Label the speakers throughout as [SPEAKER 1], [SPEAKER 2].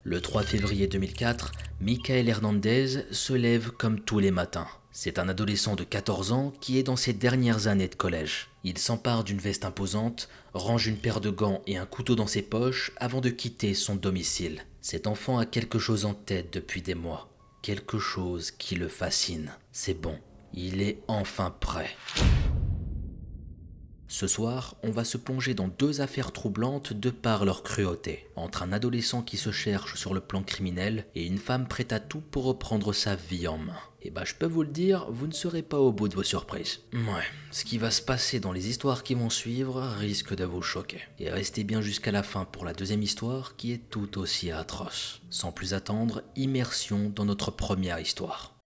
[SPEAKER 1] Le 3 février 2004, Michael Hernandez se lève comme tous les matins. C'est un adolescent de 14 ans qui est dans ses dernières années de collège. Il s'empare d'une veste imposante, range une paire de gants et un couteau dans ses poches avant de quitter son domicile. Cet enfant a quelque chose en tête depuis des mois. Quelque chose qui le fascine. C'est bon, il est enfin prêt. Ce soir, on va se plonger dans deux affaires troublantes de par leur cruauté. Entre un adolescent qui se cherche sur le plan criminel et une femme prête à tout pour reprendre sa vie en main. Et je peux vous le dire, vous ne serez pas au bout de vos surprises. Ouais, ce qui va se passer dans les histoires qui vont suivre risque de vous choquer. Et restez bien jusqu'à la fin pour la deuxième histoire qui est tout aussi atroce. Sans plus attendre, immersion dans notre première histoire.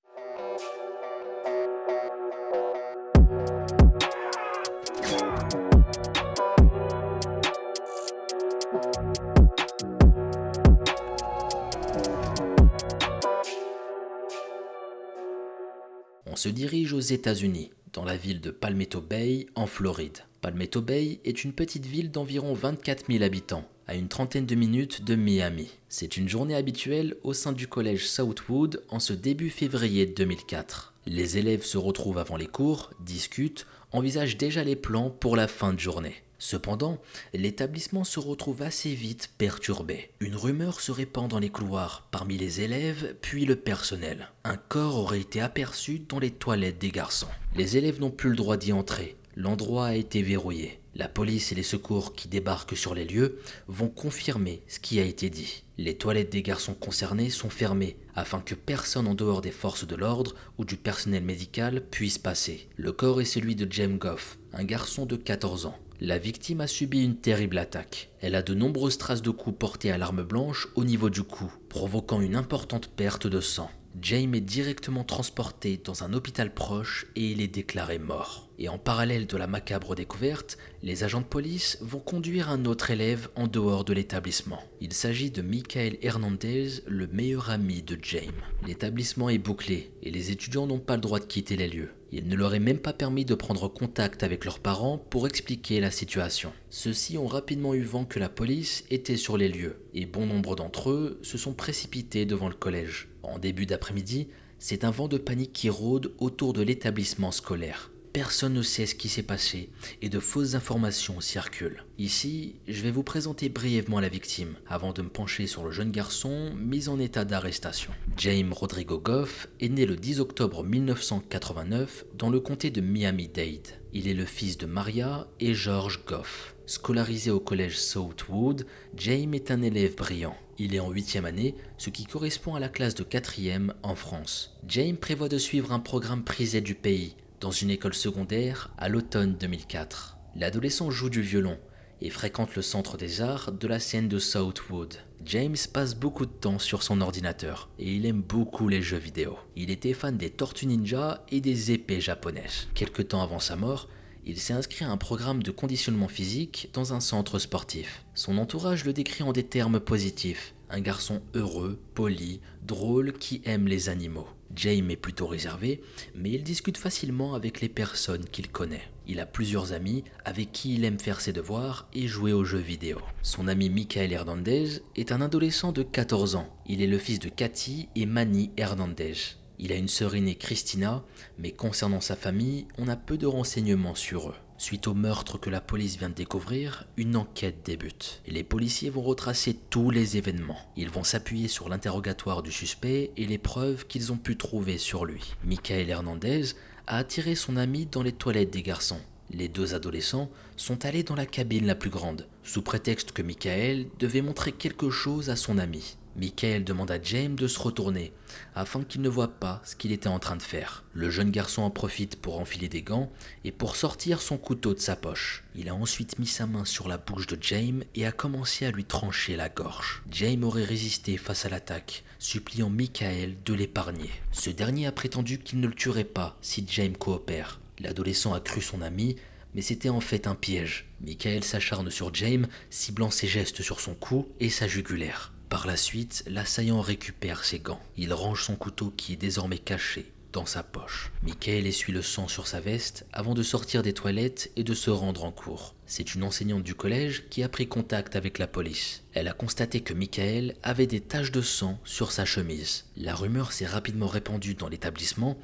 [SPEAKER 1] On se dirige aux États-Unis, dans la ville de Palmetto Bay, en Floride. Palmetto Bay est une petite ville d'environ 24 000 habitants, à une trentaine de minutes de Miami. C'est une journée habituelle au sein du collège Southwood en ce début février 2004. Les élèves se retrouvent avant les cours, discutent, envisagent déjà les plans pour la fin de journée. Cependant, l'établissement se retrouve assez vite perturbé. Une rumeur se répand dans les couloirs, parmi les élèves, puis le personnel. Un corps aurait été aperçu dans les toilettes des garçons. Les élèves n'ont plus le droit d'y entrer. L'endroit a été verrouillé. La police et les secours qui débarquent sur les lieux vont confirmer ce qui a été dit. Les toilettes des garçons concernés sont fermées afin que personne en dehors des forces de l'ordre ou du personnel médical puisse passer. Le corps est celui de James Goff, un garçon de 14 ans. La victime a subi une terrible attaque. Elle a de nombreuses traces de coups portés à l'arme blanche au niveau du cou, provoquant une importante perte de sang. James est directement transporté dans un hôpital proche et il est déclaré mort. Et en parallèle de la macabre découverte, les agents de police vont conduire un autre élève en dehors de l'établissement. Il s'agit de Michael Hernandez, le meilleur ami de James. L'établissement est bouclé et les étudiants n'ont pas le droit de quitter les lieux. Il ne leur est même pas permis de prendre contact avec leurs parents pour expliquer la situation. Ceux-ci ont rapidement eu vent que la police était sur les lieux et bon nombre d'entre eux se sont précipités devant le collège. En début d'après-midi, c'est un vent de panique qui rôde autour de l'établissement scolaire. Personne ne sait ce qui s'est passé et de fausses informations circulent. Ici, je vais vous présenter brièvement la victime avant de me pencher sur le jeune garçon mis en état d'arrestation. James Rodrigo Goff est né le 10 octobre 1989 dans le comté de Miami-Dade. Il est le fils de Maria et George Goff. Scolarisé au collège Southwood, James est un élève brillant. Il est en 8e année, ce qui correspond à la classe de 4e en France. James prévoit de suivre un programme prisé du pays, dans une école secondaire à l'automne 2004. L'adolescent joue du violon et fréquente le centre des arts de la scène de Southwood. James passe beaucoup de temps sur son ordinateur et il aime beaucoup les jeux vidéo. Il était fan des Tortues Ninja et des épées japonaises. Quelque temps avant sa mort, il s'est inscrit à un programme de conditionnement physique dans un centre sportif. Son entourage le décrit en des termes positifs. Un garçon heureux, poli, drôle qui aime les animaux. James est plutôt réservé, mais il discute facilement avec les personnes qu'il connaît. Il a plusieurs amis avec qui il aime faire ses devoirs et jouer aux jeux vidéo. Son ami Michael Hernandez est un adolescent de 14 ans. Il est le fils de Cathy et Manny Hernandez. Il a une sœur aînée Christina, mais concernant sa famille, on a peu de renseignements sur eux. Suite au meurtre que la police vient de découvrir, une enquête débute. Les policiers vont retracer tous les événements. Ils vont s'appuyer sur l'interrogatoire du suspect et les preuves qu'ils ont pu trouver sur lui. Michael Hernandez a attiré son ami dans les toilettes des garçons. Les deux adolescents sont allés dans la cabine la plus grande, sous prétexte que Michael devait montrer quelque chose à son ami. Michael demande à James de se retourner, afin qu'il ne voie pas ce qu'il était en train de faire. Le jeune garçon en profite pour enfiler des gants et pour sortir son couteau de sa poche. Il a ensuite mis sa main sur la bouche de James et a commencé à lui trancher la gorge. James aurait résisté face à l'attaque, suppliant Michael de l'épargner. Ce dernier a prétendu qu'il ne le tuerait pas si James coopère. L'adolescent a cru son ami, mais c'était en fait un piège. Michael s'acharne sur James, ciblant ses gestes sur son cou et sa jugulaire. Par la suite, l'assaillant récupère ses gants. Il range son couteau qui est désormais caché dans sa poche. Michael essuie le sang sur sa veste avant de sortir des toilettes et de se rendre en cours. C'est une enseignante du collège qui a pris contact avec la police. Elle a constaté que Michael avait des taches de sang sur sa chemise. La rumeur s'est rapidement répandue dans l'établissement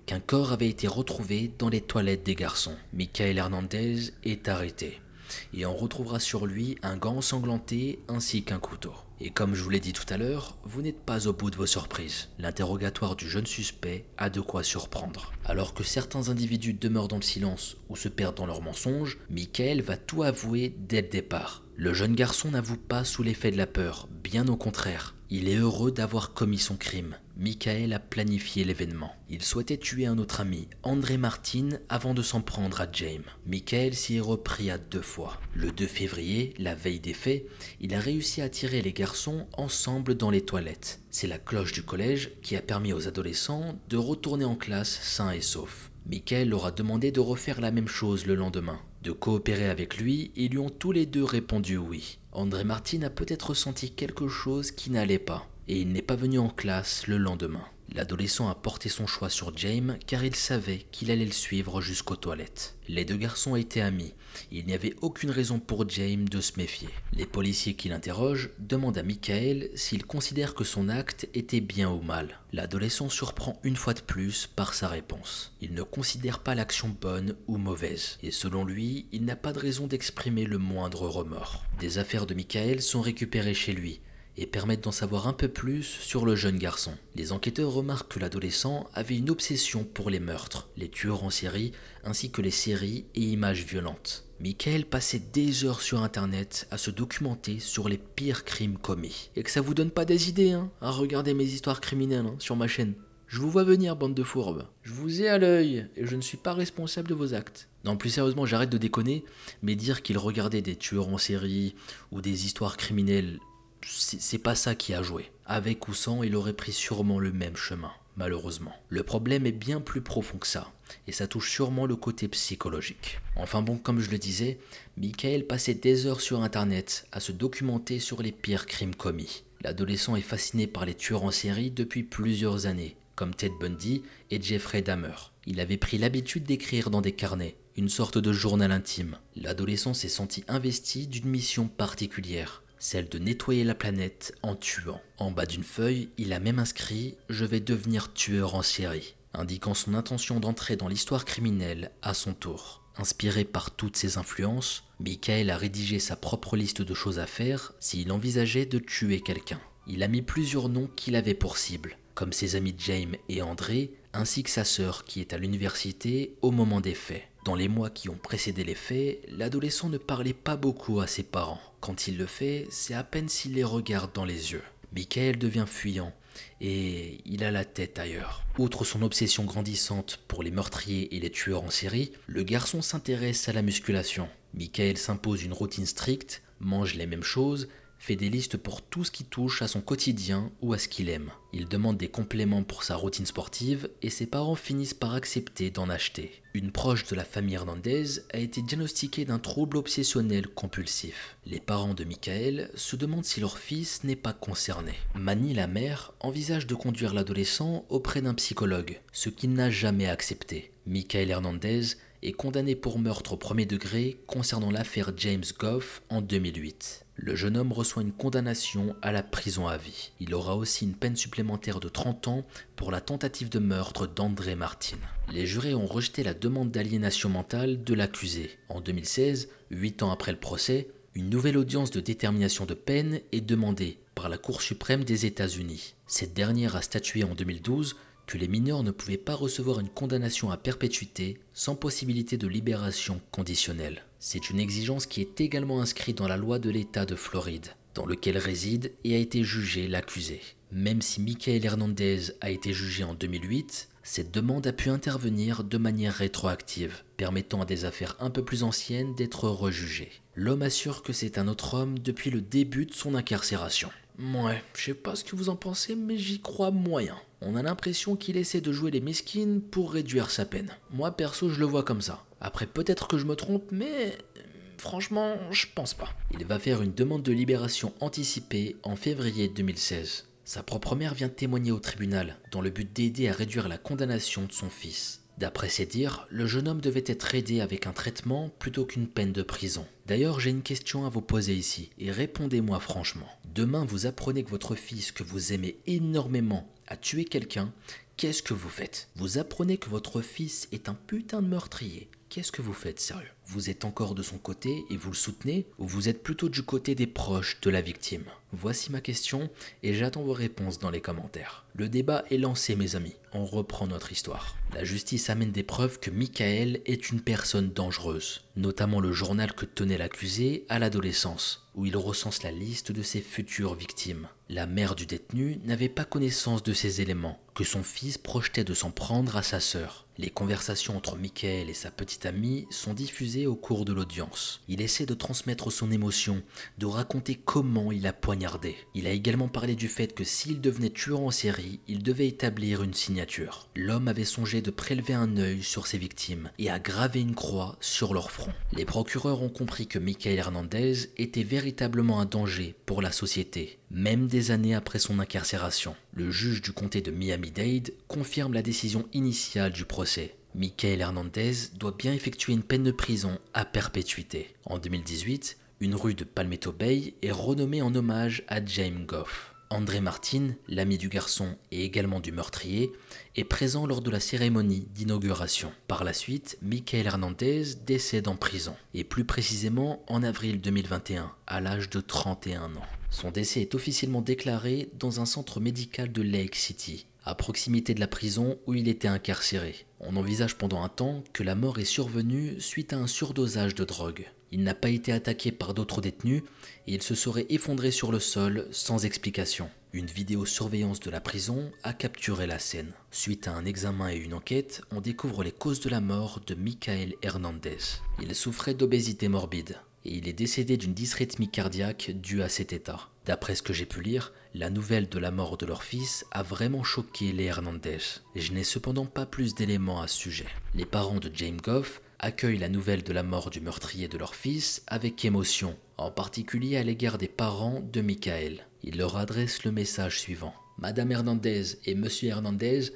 [SPEAKER 1] qu'un corps avait été retrouvé dans les toilettes des garçons. Michael Hernandez est arrêté et on retrouvera sur lui un gant ensanglanté ainsi qu'un couteau. Et comme je vous l'ai dit tout à l'heure, vous n'êtes pas au bout de vos surprises. L'interrogatoire du jeune suspect a de quoi surprendre. Alors que certains individus demeurent dans le silence ou se perdent dans leurs mensonges, Michael va tout avouer dès le départ. Le jeune garçon n'avoue pas sous l'effet de la peur, bien au contraire. Il est heureux d'avoir commis son crime. Michael a planifié l'événement. Il souhaitait tuer un autre ami, André Martin, avant de s'en prendre à James. Michael s'y est repris à 2 fois. Le 2 février, la veille des faits, il a réussi à attirer les garçons ensemble dans les toilettes. C'est la cloche du collège qui a permis aux adolescents de retourner en classe sains et saufs. Michael leur a demandé de refaire la même chose le lendemain, de coopérer avec lui, et lui ont tous les deux répondu oui. André Martin a peut-être ressenti quelque chose qui n'allait pas, et il n'est pas venu en classe le lendemain. L'adolescent a porté son choix sur James car il savait qu'il allait le suivre jusqu'aux toilettes. Les 2 garçons étaient amis, il n'y avait aucune raison pour James de se méfier. Les policiers qui l'interrogent demandent à Michael s'il considère que son acte était bien ou mal. L'adolescent surprend une fois de plus par sa réponse. Il ne considère pas l'action bonne ou mauvaise, et selon lui, il n'a pas de raison d'exprimer le moindre remords. Des affaires de Michael sont récupérées chez lui, et permettent d'en savoir un peu plus sur le jeune garçon. Les enquêteurs remarquent que l'adolescent avait une obsession pour les meurtres, les tueurs en série, ainsi que les séries et images violentes. Michael passait des heures sur internet à se documenter sur les pires crimes commis. Et que ça vous donne pas des idées à regarder mes histoires criminelles sur ma chaîne. Je vous vois venir, bande de fourbes. Je vous ai à l'œil et je ne suis pas responsable de vos actes. Non, plus sérieusement, j'arrête de déconner, mais dire qu'il regardait des tueurs en série ou des histoires criminelles, c'est pas ça qui a joué. Avec ou sans, il aurait pris sûrement le même chemin, malheureusement. Le problème est bien plus profond que ça, et ça touche sûrement le côté psychologique. Enfin bon, comme je le disais, Michael passait des heures sur internet à se documenter sur les pires crimes commis. L'adolescent est fasciné par les tueurs en série depuis plusieurs années, comme Ted Bundy et Jeffrey Dahmer. Il avait pris l'habitude d'écrire dans des carnets, une sorte de journal intime. L'adolescent s'est senti investi d'une mission particulière, celle de nettoyer la planète en tuant. En bas d'une feuille, il a même inscrit « Je vais devenir tueur en série », indiquant son intention d'entrer dans l'histoire criminelle à son tour. Inspiré par toutes ces influences, Michael a rédigé sa propre liste de choses à faire s'il envisageait de tuer quelqu'un. Il a mis plusieurs noms qu'il avait pour cible, comme ses amis James et André, ainsi que sa sœur qui est à l'université au moment des faits. Dans les mois qui ont précédé les faits, l'adolescent ne parlait pas beaucoup à ses parents. Quand il le fait, c'est à peine s'il les regarde dans les yeux. Michael devient fuyant et il a la tête ailleurs. Outre son obsession grandissante pour les meurtriers et les tueurs en série, le garçon s'intéresse à la musculation. Michael s'impose une routine stricte, mange les mêmes choses, fait des listes pour tout ce qui touche à son quotidien ou à ce qu'il aime. Il demande des compléments pour sa routine sportive et ses parents finissent par accepter d'en acheter. Une proche de la famille Hernandez a été diagnostiquée d'un trouble obsessionnel compulsif. Les parents de Michael se demandent si leur fils n'est pas concerné. Manny, la mère, envisage de conduire l'adolescent auprès d'un psychologue, ce qu'il n'a jamais accepté. Michael Hernandez est condamné pour meurtre au premier degré concernant l'affaire James Goff en 2008. Le jeune homme reçoit une condamnation à la prison à vie. Il aura aussi une peine supplémentaire de 30 ans pour la tentative de meurtre d'André Martin. Les jurés ont rejeté la demande d'aliénation mentale de l'accusé. En 2016, 8 ans après le procès, une nouvelle audience de détermination de peine est demandée par la Cour suprême des États-Unis. Cette dernière a statué en 2012 que les mineurs ne pouvaient pas recevoir une condamnation à perpétuité sans possibilité de libération conditionnelle. C'est une exigence qui est également inscrite dans la loi de l'État de Floride, dans lequel réside et a été jugé l'accusé. Même si Michael Hernandez a été jugé en 2008, cette demande a pu intervenir de manière rétroactive, permettant à des affaires un peu plus anciennes d'être rejugées. L'homme assure que c'est un autre homme depuis le début de son incarcération. Ouais, je sais pas ce que vous en pensez, mais j'y crois moyen. On a l'impression qu'il essaie de jouer les mesquines pour réduire sa peine. Moi perso, je le vois comme ça. Après, peut-être que je me trompe, mais franchement, je pense pas. Il va faire une demande de libération anticipée en février 2016. Sa propre mère vient témoigner au tribunal dans le but d'aider à réduire la condamnation de son fils. D'après ses dires, le jeune homme devait être aidé avec un traitement plutôt qu'une peine de prison. D'ailleurs, j'ai une question à vous poser ici, et répondez-moi franchement. Demain, vous apprenez que votre fils, que vous aimez énormément, a tué quelqu'un, qu'est-ce que vous faites? Vous apprenez que votre fils est un putain de meurtrier. Qu'est-ce que vous faites, sérieux? Vous êtes encore de son côté et vous le soutenez, ou vous êtes plutôt du côté des proches de la victime? Voici ma question et j'attends vos réponses dans les commentaires. Le débat est lancé, mes amis. On reprend notre histoire. La justice amène des preuves que Michael est une personne dangereuse, notamment le journal que tenait l'accusé à l'adolescence, où il recense la liste de ses futures victimes. La mère du détenu n'avait pas connaissance de ces éléments, que son fils projetait de s'en prendre à sa sœur. Les conversations entre Michael et sa petite amie sont diffusées au cours de l'audience. Il essaie de transmettre son émotion, de raconter comment il a poignardé. Il a également parlé du fait que s'il devenait tueur en série, il devait établir une signature. L'homme avait songé de prélever un œil sur ses victimes et à graver une croix sur leur front. Les procureurs ont compris que Michael Hernandez était véritablement un danger pour la société, même des années après son incarcération. Le juge du comté de Miami-Dade confirme la décision initiale du procès. Michael Hernandez doit bien effectuer une peine de prison à perpétuité. En 2018, une rue de Palmetto Bay est renommée en hommage à James Goff. André Martin, l'ami du garçon et également du meurtrier, est présent lors de la cérémonie d'inauguration. Par la suite, Michael Hernandez décède en prison, et plus précisément en avril 2021, à l'âge de 31 ans. Son décès est officiellement déclaré dans un centre médical de Lake City, à proximité de la prison où il était incarcéré. On envisage pendant un temps que la mort est survenue suite à un surdosage de drogue. Il n'a pas été attaqué par d'autres détenus et il se serait effondré sur le sol sans explication. Une vidéosurveillance de la prison a capturé la scène. Suite à un examen et une enquête, on découvre les causes de la mort de Michael Hernandez. Il souffrait d'obésité morbide et il est décédé d'une dysrythmie cardiaque due à cet état. D'après ce que j'ai pu lire, la nouvelle de la mort de leur fils a vraiment choqué les Hernandez. Je n'ai cependant pas plus d'éléments à ce sujet. Les parents de James Goff accueillent la nouvelle de la mort du meurtrier de leur fils avec émotion, en particulier à l'égard des parents de Michael. Ils leur adressent le message suivant. Madame Hernandez et Monsieur Hernandez,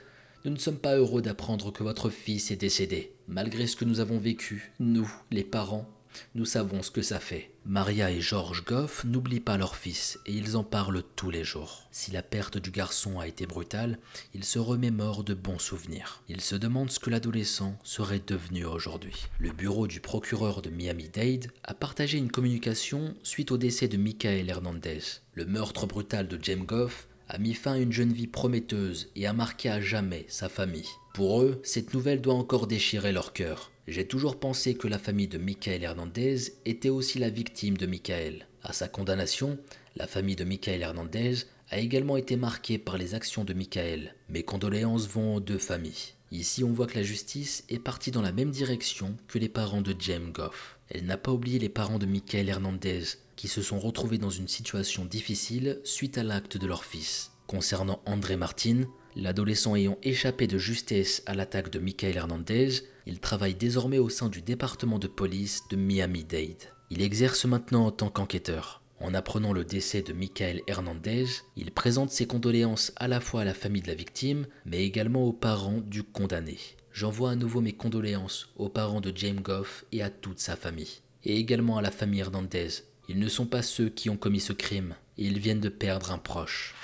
[SPEAKER 1] nous ne sommes pas heureux d'apprendre que votre fils est décédé. Malgré ce que nous avons vécu, nous, les parents, nous savons ce que ça fait. Maria et George Goff n'oublient pas leur fils et ils en parlent tous les jours. Si la perte du garçon a été brutale, ils se remémorent de bons souvenirs. Ils se demandent ce que l'adolescent serait devenu aujourd'hui. Le bureau du procureur de Miami-Dade a partagé une communication suite au décès de Michael Hernandez. Le meurtre brutal de James Goff a mis fin à une jeune vie prometteuse et a marqué à jamais sa famille. Pour eux, cette nouvelle doit encore déchirer leur cœur. J'ai toujours pensé que la famille de Michael Hernandez était aussi la victime de Michael. À sa condamnation, la famille de Michael Hernandez a également été marquée par les actions de Michael. Mes condoléances vont aux deux familles. Ici, on voit que la justice est partie dans la même direction que les parents de James Goff. Elle n'a pas oublié les parents de Michael Hernandez, qui se sont retrouvés dans une situation difficile suite à l'acte de leur fils. Concernant André Martin, l'adolescent ayant échappé de justesse à l'attaque de Michael Hernandez, il travaille désormais au sein du département de police de Miami-Dade. Il exerce maintenant en tant qu'enquêteur. En apprenant le décès de Michael Hernandez, il présente ses condoléances à la fois à la famille de la victime, mais également aux parents du condamné. J'envoie à nouveau mes condoléances aux parents de James Goff et à toute sa famille, et également à la famille Hernandez. Ils ne sont pas ceux qui ont commis ce crime, et ils viennent de perdre un proche.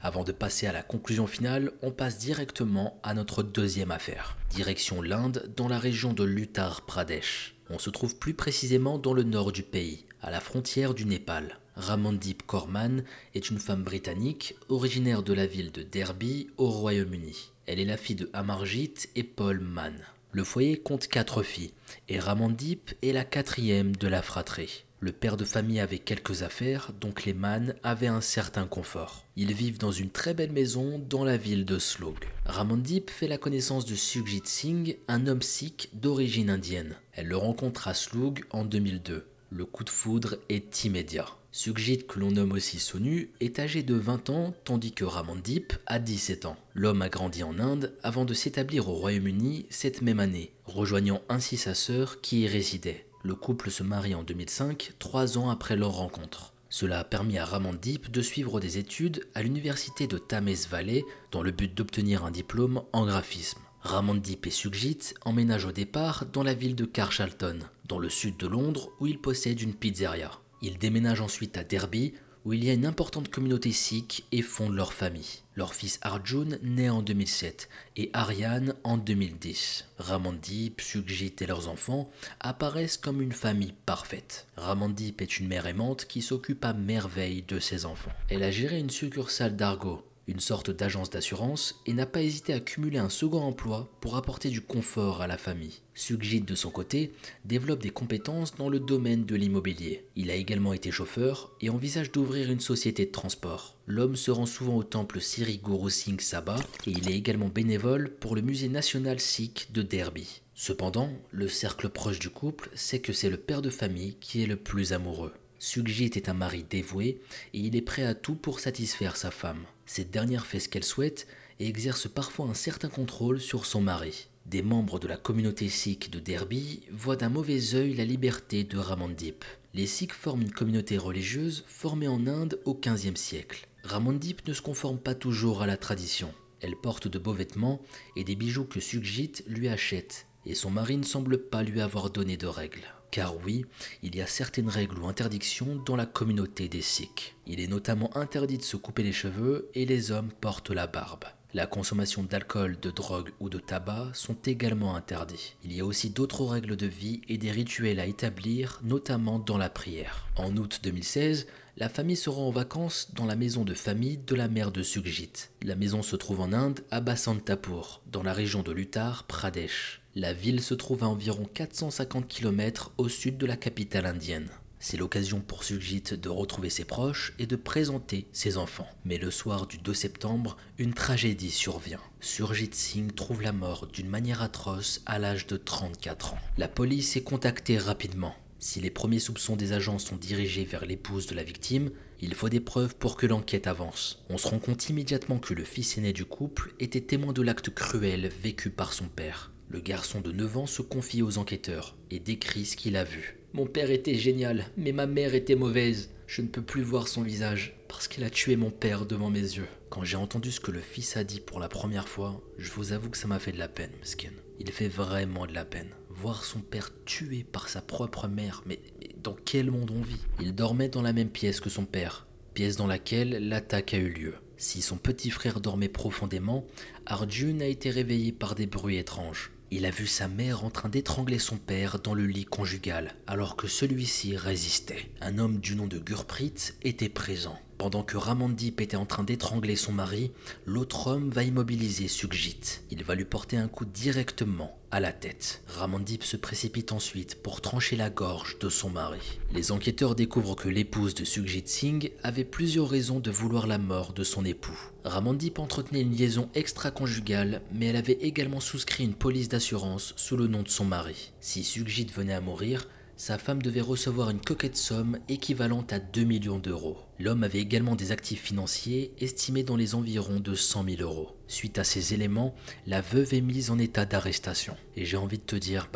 [SPEAKER 1] Avant de passer à la conclusion finale, on passe directement à notre deuxième affaire. Direction l'Inde, dans la région de l'Uttar Pradesh. On se trouve plus précisément dans le nord du pays, à la frontière du Népal. Ramandeep Kaur Mann est une femme britannique, originaire de la ville de Derby, au Royaume-Uni. Elle est la fille de Amarjit et Paul Mann. Le foyer compte 4 filles, et Ramandeep est la 4e de la fratrie. Le père de famille avait quelques affaires, donc les Mann avaient un certain confort. Ils vivent dans une très belle maison dans la ville de Slug. Ramandeep fait la connaissance de Sukhjit Singh, un homme sikh d'origine indienne. Elle le rencontre à Slug en 2002. Le coup de foudre est immédiat. Sukhjit, que l'on nomme aussi Sonu, est âgé de 20 ans tandis que Ramandeep a 17 ans. L'homme a grandi en Inde avant de s'établir au Royaume-Uni cette même année, rejoignant ainsi sa sœur qui y résidait. Le couple se marie en 2005, 3 ans après leur rencontre. Cela a permis à Ramandeep de suivre des études à l'université de Thames Valley dans le but d'obtenir un diplôme en graphisme. Ramandeep et Sukhjit emménagent au départ dans la ville de Carshalton, dans le sud de Londres où ils possèdent une pizzeria. Ils déménagent ensuite à Derby où il y a une importante communauté sikh et fondent leur famille. Leur fils Arjun naît en 2007 et Ariane en 2010. Ramandeep, Sukhjit et leurs enfants apparaissent comme une famille parfaite. Ramandeep est une mère aimante qui s'occupe à merveille de ses enfants. Elle a géré une succursale d'Argo, une sorte d'agence d'assurance, et n'a pas hésité à cumuler un second emploi pour apporter du confort à la famille. Sukhjit, de son côté, développe des compétences dans le domaine de l'immobilier. Il a également été chauffeur et envisage d'ouvrir une société de transport. L'homme se rend souvent au temple Sri Guru Singh Sabha et il est également bénévole pour le musée national sikh de Derby. Cependant, le cercle proche du couple sait que c'est le père de famille qui est le plus amoureux. Sukhjit est un mari dévoué et il est prêt à tout pour satisfaire sa femme. Cette dernière fait ce qu'elle souhaite et exerce parfois un certain contrôle sur son mari. Des membres de la communauté sikh de Derby voient d'un mauvais œil la liberté de Ramandeep. Les Sikhs forment une communauté religieuse formée en Inde au XVe siècle. Ramandeep ne se conforme pas toujours à la tradition. Elle porte de beaux vêtements et des bijoux que Sukhjit lui achète, et son mari ne semble pas lui avoir donné de règles. Car oui, il y a certaines règles ou interdictions dans la communauté des Sikhs. Il est notamment interdit de se couper les cheveux et les hommes portent la barbe. La consommation d'alcool, de drogue ou de tabac sont également interdits. Il y a aussi d'autres règles de vie et des rituels à établir, notamment dans la prière. En août 2016, la famille se rend en vacances dans la maison de famille de la mère de Sukhjit. La maison se trouve en Inde, à Basantapur, dans la région de l'Uttar Pradesh. La ville se trouve à environ 450 km au sud de la capitale indienne. C'est l'occasion pour Sukhjit de retrouver ses proches et de présenter ses enfants. Mais le soir du 2 septembre, une tragédie survient. Surjit Singh trouve la mort d'une manière atroce à l'âge de 34 ans. La police est contactée rapidement. Si les premiers soupçons des agents sont dirigés vers l'épouse de la victime, il faut des preuves pour que l'enquête avance. On se rend compte immédiatement que le fils aîné du couple était témoin de l'acte cruel vécu par son père. Le garçon de 9 ans se confie aux enquêteurs et décrit ce qu'il a vu. « Mon père était génial, mais ma mère était mauvaise. Je ne peux plus voir son visage parce qu'elle a tué mon père devant mes yeux. » Quand j'ai entendu ce que le fils a dit pour la première fois, je vous avoue que ça m'a fait de la peine, Meskin. Il fait vraiment de la peine. Voir son père tué par sa propre mère, mais dans quel monde on vit? Il dormait dans la même pièce que son père, pièce dans laquelle l'attaque a eu lieu. Si son petit frère dormait profondément, Arjun a été réveillé par des bruits étranges. Il a vu sa mère en train d'étrangler son père dans le lit conjugal, alors que celui-ci résistait. Un homme du nom de Gurpreet était présent. Pendant que Ramandeep était en train d'étrangler son mari, l'autre homme va immobiliser Sukhjit. Il va lui porter un coup directement à la tête. Ramandeep se précipite ensuite pour trancher la gorge de son mari. Les enquêteurs découvrent que l'épouse de Sukhjit Singh avait plusieurs raisons de vouloir la mort de son époux. Ramandeep entretenait une liaison extra-conjugale, mais elle avait également souscrit une police d'assurance sous le nom de son mari. Si Sukhjit venait à mourir, sa femme devait recevoir une coquette somme équivalente à 2 millions d'euros. L'homme avait également des actifs financiers estimés dans les environs de 100 000 euros. Suite à ces éléments, la veuve est mise en état d'arrestation. Et j'ai envie de te dire,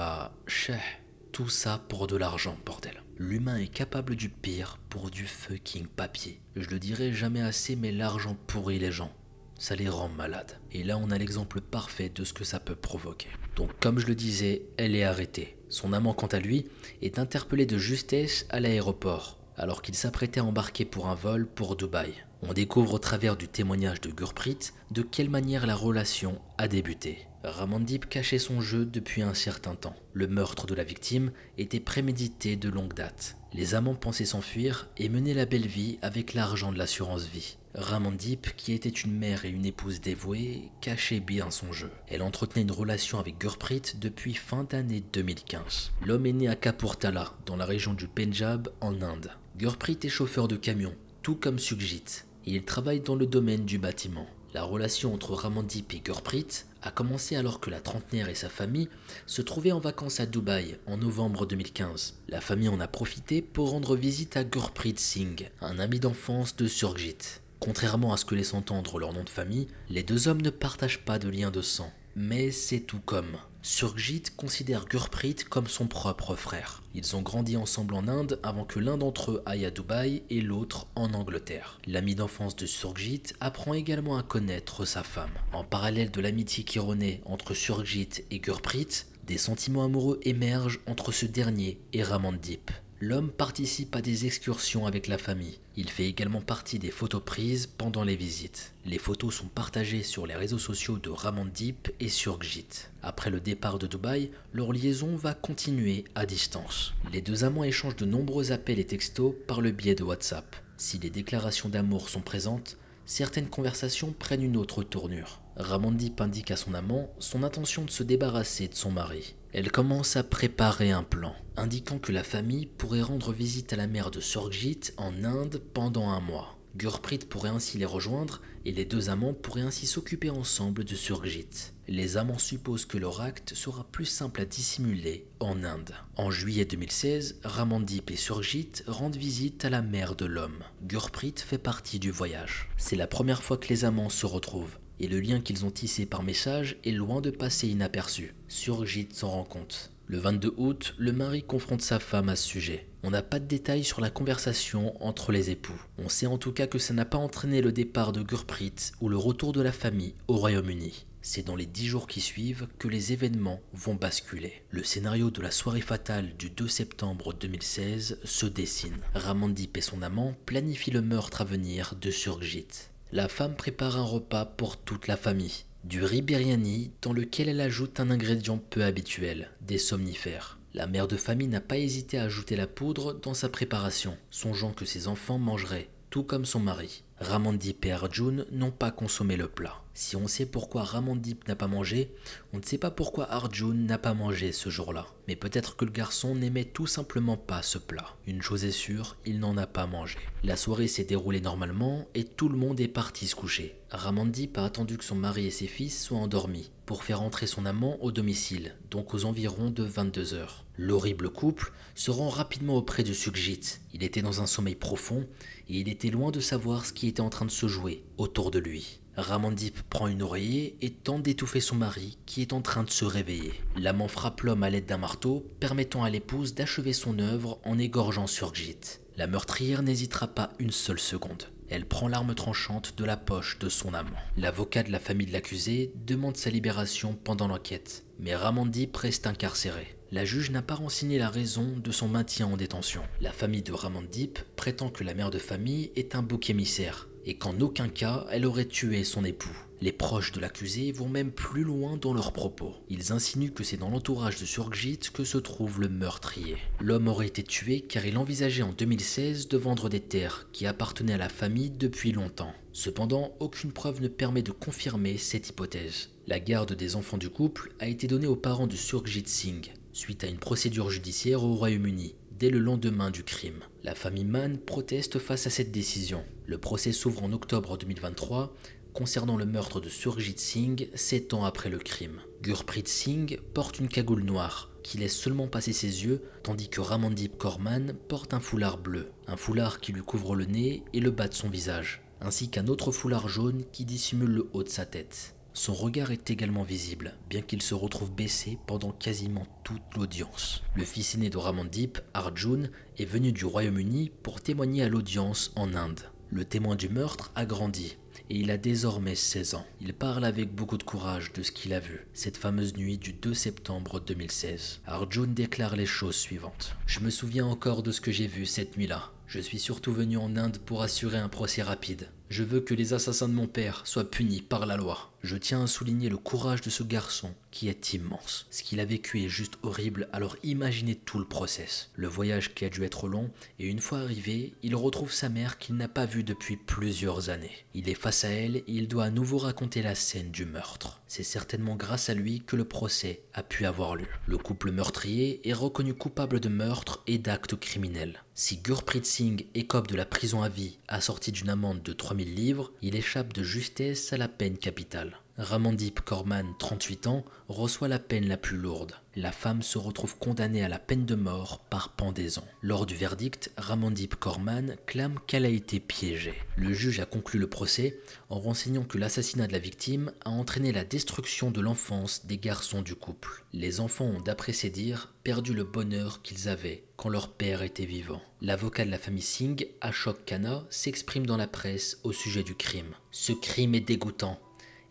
[SPEAKER 1] tout ça pour de l'argent, bordel. L'humain est capable du pire pour du fucking papier. Je le dirai jamais assez, mais l'argent pourrit les gens. Ça les rend malades. Et là, on a l'exemple parfait de ce que ça peut provoquer. Donc, comme je le disais, elle est arrêtée. Son amant, quant à lui, est interpellé de justesse à l'aéroport, alors qu'il s'apprêtait à embarquer pour un vol pour Dubaï. On découvre au travers du témoignage de Gurpreet de quelle manière la relation a débuté. Ramandeep cachait son jeu depuis un certain temps. Le meurtre de la victime était prémédité de longue date. Les amants pensaient s'enfuir et mener la belle vie avec l'argent de l'assurance vie. Ramandeep, qui était une mère et une épouse dévouée, cachait bien son jeu. Elle entretenait une relation avec Gurpreet depuis fin d'année 2015. L'homme est né à Kapurthala, dans la région du Pendjab, en Inde. Gurpreet est chauffeur de camion, tout comme Sukhjit, et il travaille dans le domaine du bâtiment. La relation entre Ramandeep et Gurpreet a commencé alors que la trentenaire et sa famille se trouvaient en vacances à Dubaï en novembre 2015. La famille en a profité pour rendre visite à Gurpreet Singh, un ami d'enfance de Sukhjit. Contrairement à ce que laisse entendre leur nom de famille, les deux hommes ne partagent pas de lien de sang. Mais c'est tout comme. Surjit considère Gurpreet comme son propre frère. Ils ont grandi ensemble en Inde avant que l'un d'entre eux aille à Dubaï et l'autre en Angleterre. L'ami d'enfance de Surjit apprend également à connaître sa femme. En parallèle de l'amitié qui renaît entre Surjit et Gurpreet, des sentiments amoureux émergent entre ce dernier et Ramandip. L'homme participe à des excursions avec la famille. Il fait également partie des photos prises pendant les visites. Les photos sont partagées sur les réseaux sociaux de Ramandip et Surjit. Après le départ de Dubaï, leur liaison va continuer à distance. Les deux amants échangent de nombreux appels et textos par le biais de WhatsApp. Si les déclarations d'amour sont présentes, certaines conversations prennent une autre tournure. Ramandip indique à son amant son intention de se débarrasser de son mari. Elle commence à préparer un plan, indiquant que la famille pourrait rendre visite à la mère de Surjit en Inde pendant un mois. Gurpreet pourrait ainsi les rejoindre et les deux amants pourraient ainsi s'occuper ensemble de Surjit. Les amants supposent que leur acte sera plus simple à dissimuler en Inde. En juillet 2016, Ramandip et Surjit rendent visite à la mère de l'homme. Gurpreet fait partie du voyage. C'est la première fois que les amants se retrouvent. Et le lien qu'ils ont tissé par message est loin de passer inaperçu. Surjit s'en rend compte. Le 22 août, le mari confronte sa femme à ce sujet. On n'a pas de détails sur la conversation entre les époux. On sait en tout cas que ça n'a pas entraîné le départ de Gurpreet ou le retour de la famille au Royaume-Uni. C'est dans les 10 jours qui suivent que les événements vont basculer. Le scénario de la soirée fatale du 2 septembre 2016 se dessine. Ramandip et son amant planifient le meurtre à venir de Surjit. La femme prépare un repas pour toute la famille. Du riz biryani dans lequel elle ajoute un ingrédient peu habituel, des somnifères. La mère de famille n'a pas hésité à ajouter la poudre dans sa préparation, songeant que ses enfants mangeraient, tout comme son mari. Ramandip et Arjun n'ont pas consommé le plat. Si on sait pourquoi Ramandip n'a pas mangé, on ne sait pas pourquoi Arjun n'a pas mangé ce jour-là. Mais peut-être que le garçon n'aimait tout simplement pas ce plat. Une chose est sûre, il n'en a pas mangé. La soirée s'est déroulée normalement et tout le monde est parti se coucher. Ramandip a attendu que son mari et ses fils soient endormis pour faire entrer son amant au domicile, donc aux environs de 22 heures. L'horrible couple se rend rapidement auprès de Surjit. Il était dans un sommeil profond et il était loin de savoir ce qui était en train de se jouer autour de lui. Ramandip prend une oreiller et tente d'étouffer son mari qui est en train de se réveiller. L'amant frappe l'homme à l'aide d'un marteau, permettant à l'épouse d'achever son œuvre en égorgeant Surjit. La meurtrière n'hésitera pas une seule seconde. Elle prend l'arme tranchante de la poche de son amant. L'avocat de la famille de l'accusé demande sa libération pendant l'enquête, mais Ramandip reste incarcéré. La juge n'a pas renseigné la raison de son maintien en détention. La famille de Ramandip prétend que la mère de famille est un bouc émissaire et qu'en aucun cas elle aurait tué son époux. Les proches de l'accusé vont même plus loin dans leurs propos. Ils insinuent que c'est dans l'entourage de Surjit que se trouve le meurtrier. L'homme aurait été tué car il envisageait en 2016 de vendre des terres qui appartenaient à la famille depuis longtemps. Cependant, aucune preuve ne permet de confirmer cette hypothèse. La garde des enfants du couple a été donnée aux parents de Surjit Singh, suite à une procédure judiciaire au Royaume-Uni, dès le lendemain du crime. La famille Mann proteste face à cette décision. Le procès s'ouvre en octobre 2023, concernant le meurtre de Surjit Singh 7 ans après le crime. Gurpreet Singh porte une cagoule noire qui laisse seulement passer ses yeux, tandis que Ramandip Kaur Mann porte un foulard bleu, un foulard qui lui couvre le nez et le bas de son visage, ainsi qu'un autre foulard jaune qui dissimule le haut de sa tête. Son regard est également visible, bien qu'il se retrouve baissé pendant quasiment toute l'audience. Le fils aîné de Ramandip, Arjun, est venu du Royaume-Uni pour témoigner à l'audience en Inde. Le témoin du meurtre a grandi et il a désormais 16 ans. Il parle avec beaucoup de courage de ce qu'il a vu, cette fameuse nuit du 2 septembre 2016. Arjun déclare les choses suivantes. « Je me souviens encore de ce que j'ai vu cette nuit-là. Je suis surtout venu en Inde pour assurer un procès rapide. Je veux que les assassins de mon père soient punis par la loi. Je tiens à souligner le courage de ce garçon qui est immense. Ce qu'il a vécu est juste horrible, alors imaginez tout le process. Le voyage qui a dû être long, et une fois arrivé, il retrouve sa mère qu'il n'a pas vue depuis plusieurs années. Il est face à elle et il doit à nouveau raconter la scène du meurtre. C'est certainement grâce à lui que le procès a pu avoir lieu. Le couple meurtrier est reconnu coupable de meurtre et d'actes criminels. Si Gurpreet Singh écope de la prison à vie assortie d'une amende de 3000 livres, il échappe de justesse à la peine capitale. Ramandip Korman, 38 ans, reçoit la peine la plus lourde. La femme se retrouve condamnée à la peine de mort par pendaison. Lors du verdict, Ramandip Korman clame qu'elle a été piégée. Le juge a conclu le procès en renseignant que l'assassinat de la victime a entraîné la destruction de l'enfance des garçons du couple. Les enfants ont, d'après ses dires, perdu le bonheur qu'ils avaient quand leur père était vivant. L'avocat de la famille Singh, Ashok Khanna, s'exprime dans la presse au sujet du crime. Ce crime est dégoûtant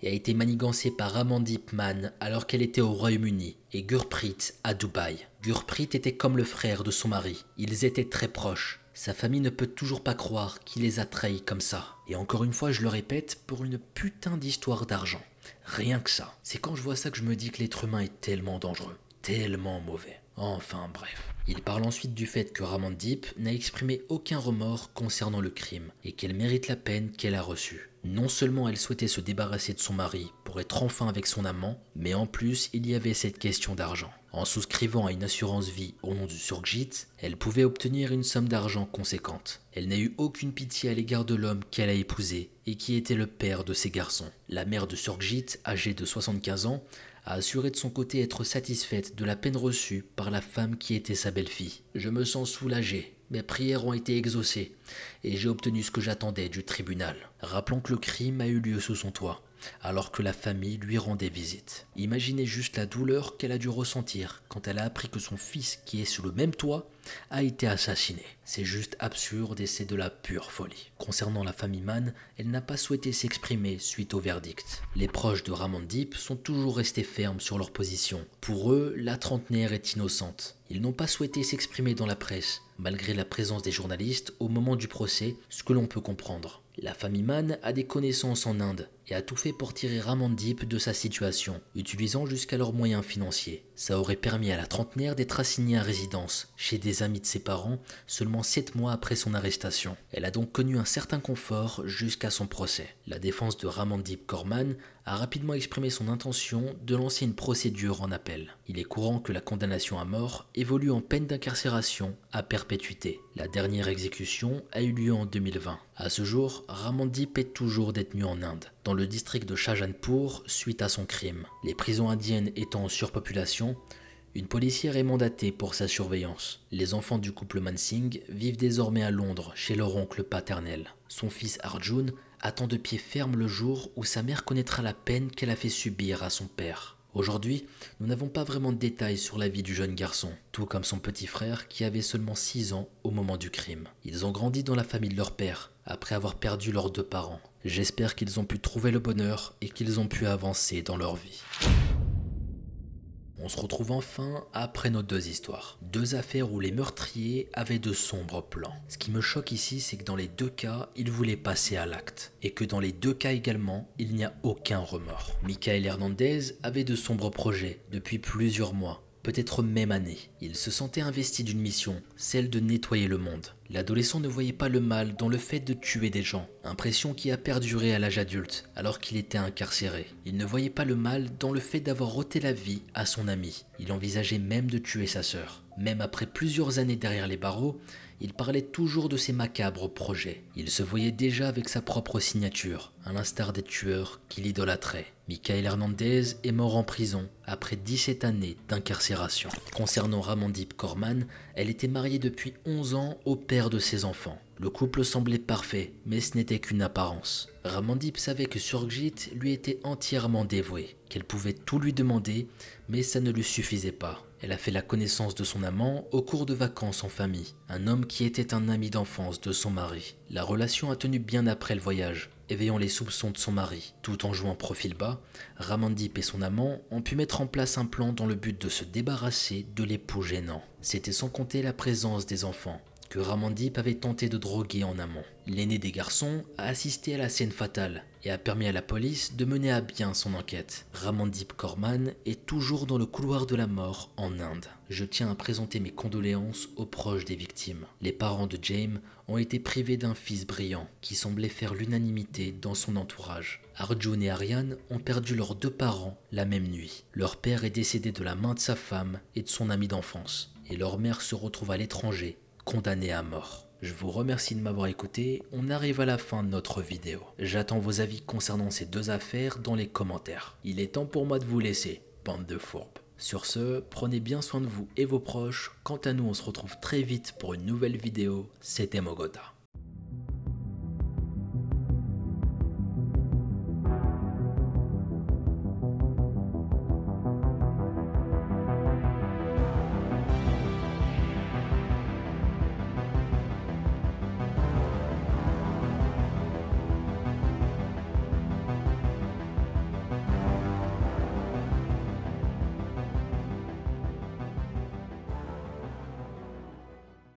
[SPEAKER 1] et a été manigancé par Ramandip Man alors qu'elle était au Royaume-Uni et Gurpreet à Dubaï. Gurpreet était comme le frère de son mari. Ils étaient très proches. Sa famille ne peut toujours pas croire qu'il les a trahis comme ça. Et encore une fois, je le répète, pour une putain d'histoire d'argent. Rien que ça. C'est quand je vois ça que je me dis que l'être humain est tellement dangereux, tellement mauvais. Enfin bref. Il parle ensuite du fait que Ramandip n'a exprimé aucun remords concernant le crime et qu'elle mérite la peine qu'elle a reçue. Non seulement elle souhaitait se débarrasser de son mari pour être enfin avec son amant, mais en plus il y avait cette question d'argent. En souscrivant à une assurance vie au nom du Surjit, elle pouvait obtenir une somme d'argent conséquente. Elle n'a eu aucune pitié à l'égard de l'homme qu'elle a épousé et qui était le père de ses garçons. La mère de Surjit, âgée de 75 ans, a assuré de son côté être satisfaite de la peine reçue par la femme qui était sa belle-fille. « Je me sens soulagé. Mes prières ont été exaucées et j'ai obtenu ce que j'attendais du tribunal. » Rappelons que le crime a eu lieu sous son toit, alors que la famille lui rendait visite. Imaginez juste la douleur qu'elle a dû ressentir quand elle a appris que son fils, qui est sous le même toit, a été assassiné. C'est juste absurde et c'est de la pure folie. Concernant la famille Man, elle n'a pas souhaité s'exprimer suite au verdict. Les proches de Ramandip sont toujours restés fermes sur leur position. Pour eux, la trentenaire est innocente. Ils n'ont pas souhaité s'exprimer dans la presse, malgré la présence des journalistes au moment du procès, ce que l'on peut comprendre. La famille Man a des connaissances en Inde et a tout fait pour tirer Ramandip de sa situation, utilisant jusqu'à leurs moyens financiers. Ça aurait permis à la trentenaire d'être assignée à résidence chez des amis de ses parents seulement 7 mois après son arrestation. Elle a donc connu un certain confort jusqu'à son procès. La défense de Ramandip Korman a rapidement exprimé son intention de lancer une procédure en appel. Il est courant que la condamnation à mort évolue en peine d'incarcération à perpétuité. La dernière exécution a eu lieu en 2020. À ce jour, Ramandip est toujours détenu en Inde, dans le district de Shahjahanpur, suite à son crime. Les prisons indiennes étant en surpopulation, une policière est mandatée pour sa surveillance. Les enfants du couple Mansingh vivent désormais à Londres, chez leur oncle paternel. Son fils Arjun attend de pied ferme le jour où sa mère connaîtra la peine qu'elle a fait subir à son père. Aujourd'hui, nous n'avons pas vraiment de détails sur la vie du jeune garçon, tout comme son petit frère qui avait seulement 6 ans au moment du crime. Ils ont grandi dans la famille de leur père, après avoir perdu leurs 2 parents. J'espère qu'ils ont pu trouver le bonheur et qu'ils ont pu avancer dans leur vie. On se retrouve enfin après nos 2 histoires. 2 affaires où les meurtriers avaient de sombres plans. Ce qui me choque ici, c'est que dans les 2 cas, ils voulaient passer à l'acte. Et que dans les 2 cas également, il n'y a aucun remords. Michael Hernandez avait de sombres projets depuis plusieurs mois, peut-être même années. Il se sentait investi d'une mission, celle de nettoyer le monde. L'adolescent ne voyait pas le mal dans le fait de tuer des gens, impression qui a perduré à l'âge adulte, alors qu'il était incarcéré. Il ne voyait pas le mal dans le fait d'avoir ôté la vie à son ami. Il envisageait même de tuer sa sœur. Même après plusieurs années derrière les barreaux, il parlait toujours de ses macabres projets. Il se voyait déjà avec sa propre signature, à l'instar des tueurs qu'il idolâtrait. Michael Hernandez est mort en prison après 17 années d'incarcération. Concernant Ramandip Korman, elle était mariée depuis 11 ans au père de ses enfants. Le couple semblait parfait, mais ce n'était qu'une apparence. Ramandip savait que Surjit lui était entièrement dévouée, qu'elle pouvait tout lui demander, mais ça ne lui suffisait pas. Elle a fait la connaissance de son amant au cours de vacances en famille, un homme qui était un ami d'enfance de son mari. La relation a tenu bien après le voyage, éveillant les soupçons de son mari. Tout en jouant profil bas, Ramandip et son amant ont pu mettre en place un plan dans le but de se débarrasser de l'époux gênant. C'était sans compter la présence des enfants, que Ramandip avait tenté de droguer en amont. L'aîné des garçons a assisté à la scène fatale et a permis à la police de mener à bien son enquête. Ramandip Korman est toujours dans le couloir de la mort en Inde. Je tiens à présenter mes condoléances aux proches des victimes. Les parents de James ont été privés d'un fils brillant qui semblait faire l'unanimité dans son entourage. Arjun et Aryan ont perdu leurs 2 parents la même nuit. Leur père est décédé de la main de sa femme et de son ami d'enfance, et leur mère se retrouve à l'étranger, condamnée à mort. Je vous remercie de m'avoir écouté, on arrive à la fin de notre vidéo. J'attends vos avis concernant ces deux affaires dans les commentaires. Il est temps pour moi de vous laisser, bande de fourbes. Sur ce, prenez bien soin de vous et vos proches. Quant à nous, on se retrouve très vite pour une nouvelle vidéo. C'était Mogota.